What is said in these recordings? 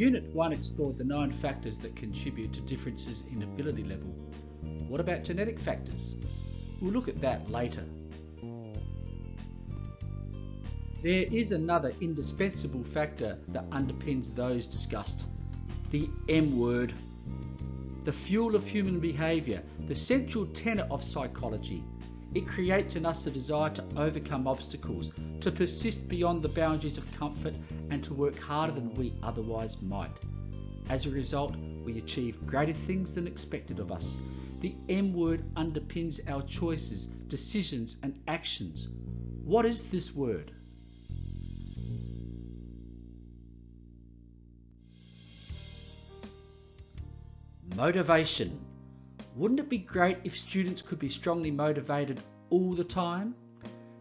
Unit 1 explored the 9 factors that contribute to differences in ability level. What about genetic factors? We'll look at that later. There is another indispensable factor that underpins those discussed, the M word. The fuel of human behaviour, the central tenet of psychology. It creates in us a desire to overcome obstacles, to persist beyond the boundaries of comfort, and to work harder than we otherwise might. As a result, we achieve greater things than expected of us. The M word underpins our choices, decisions, and actions. What is this word? Motivation. Wouldn't it be great if students could be strongly motivated all the time?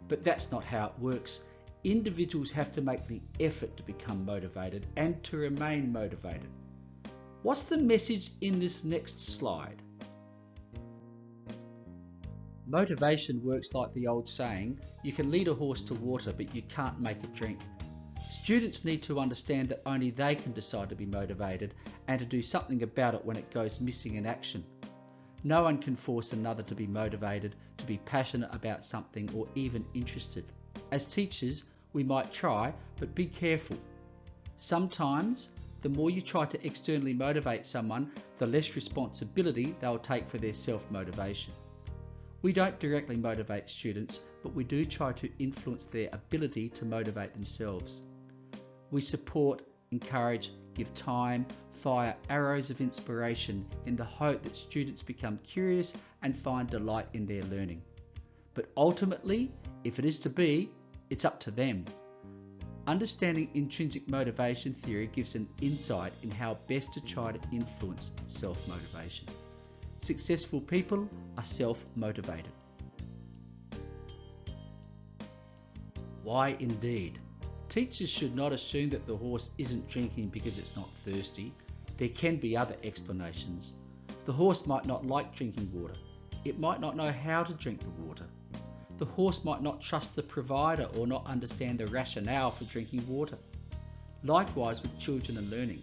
But that's not how it works. Individuals have to make the effort to become motivated and to remain motivated. What's the message in this next slide? Motivation works like the old saying, you can lead a horse to water but you can't make it drink. Students need to understand that only they can decide to be motivated and to do something about it when it goes missing in action. No one can force another to be motivated, to be passionate about something, or even interested. As teachers, we might try, but be careful. Sometimes, the more you try to externally motivate someone, the less responsibility they'll take for their self-motivation. We don't directly motivate students, but we do try to influence their ability to motivate themselves. We support, encourage, give time, fire arrows of inspiration in the hope that students become curious and find delight in their learning. But ultimately, if it is to be, it's up to them. Understanding intrinsic motivation theory gives an insight in how best to try to influence self-motivation. Successful people are self-motivated. Why indeed? Teachers should not assume that the horse isn't drinking because it's not thirsty. There can be other explanations. The horse might not like drinking water. It might not know how to drink the water. The horse might not trust the provider or not understand the rationale for drinking water. Likewise with children and learning.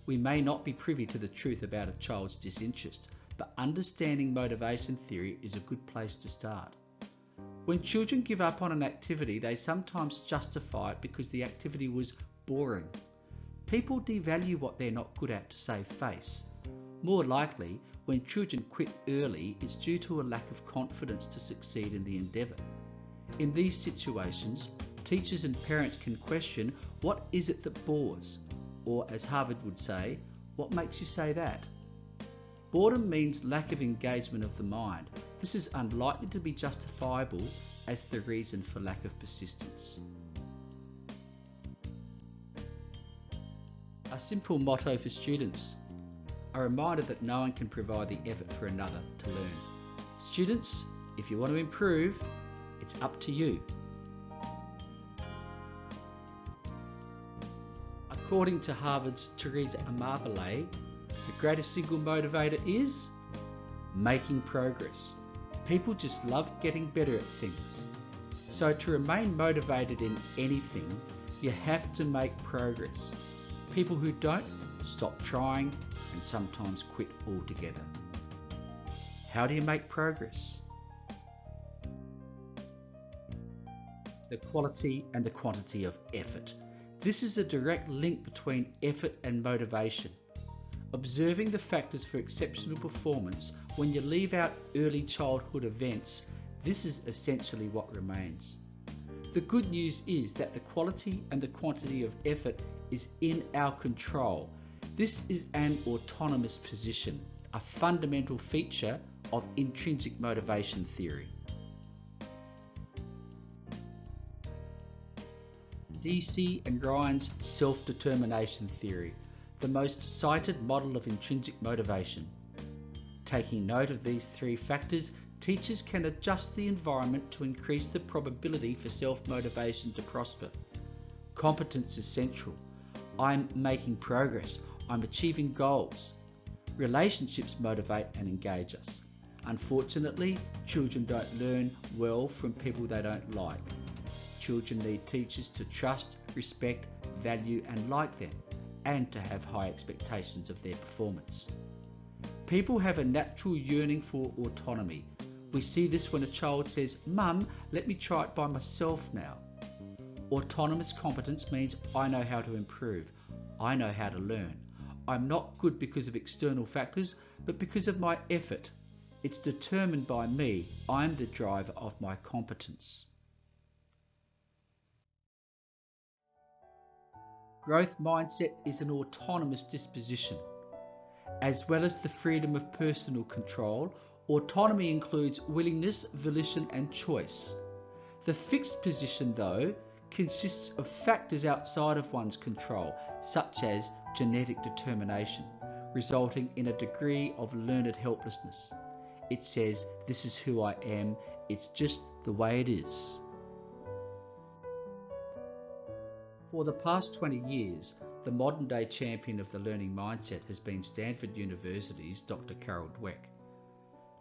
We may not be privy to the truth about a child's disinterest, but understanding motivation theory is a good place to start. When children give up on an activity, they sometimes justify it because the activity was boring. People devalue what they're not good at to save face. More likely, when children quit early, it's due to a lack of confidence to succeed in the endeavour. In these situations, teachers and parents can question, what is it that bores? Or as Harvard would say, what makes you say that? Boredom means lack of engagement of the mind. This is unlikely to be justifiable as the reason for lack of persistence. A simple motto for students. A reminder that no one can provide the effort for another to learn. Students, if you want to improve, it's up to you. According to Harvard's Teresa Amabile, the greatest single motivator is making progress. People just love getting better at things. So to remain motivated in anything, you have to make progress. People who don't stop trying and sometimes quit altogether. How do you make progress? The quality and the quantity of effort. This is a direct link between effort and motivation. Observing the factors for exceptional performance, when you leave out early childhood events, this is essentially what remains. The good news is that the quality and the quantity of effort is in our control. This is an autonomous position, a fundamental feature of intrinsic motivation theory. DC and Ryan's self-determination theory, the most cited model of intrinsic motivation. Taking note of these 3 factors, teachers can adjust the environment to increase the probability for self-motivation to prosper. Competence is central. I'm making progress. I'm achieving goals. Relationships motivate and engage us. Unfortunately, children don't learn well from people they don't like. Children need teachers to trust, respect, value and like them. and to have high expectations of their performance. People have a natural yearning for autonomy. We see this when a child says, "Mum, let me try it by myself now." Autonomous competence means I know how to improve. I know how to learn. I'm not good because of external factors, but because of my effort. It's determined by me. I'm the driver of my competence. Growth mindset is an autonomous disposition. As well as the freedom of personal control, autonomy includes willingness, volition, and choice. The fixed position, though, consists of factors outside of one's control, such as genetic determination, resulting in a degree of learned helplessness. It says, "This is who I am, it's just the way it is." For the past 20 years, the modern-day champion of the learning mindset has been Stanford University's Dr. Carol Dweck.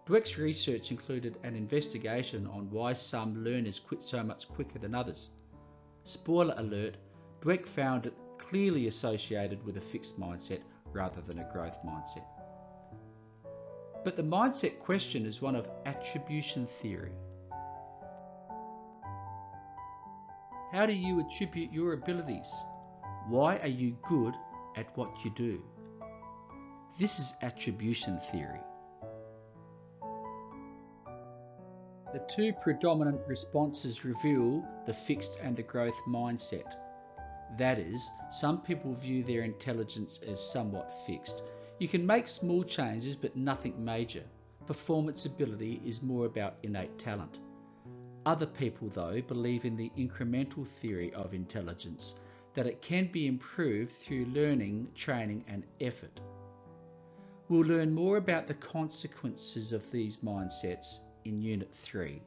Dweck's research included an investigation on why some learners quit so much quicker than others. Spoiler alert, Dweck found it clearly associated with a fixed mindset rather than a growth mindset. But the mindset question is one of attribution theory. How do you attribute your abilities? Why are you good at what you do? This is attribution theory. The two predominant responses reveal the fixed and the growth mindset. That is, some people view their intelligence as somewhat fixed. You can make small changes but nothing major. Performance ability is more about innate talent. Other people, though, believe in the incremental theory of intelligence, that it can be improved through learning, training, and effort. We'll learn more about the consequences of these mindsets in Unit 3.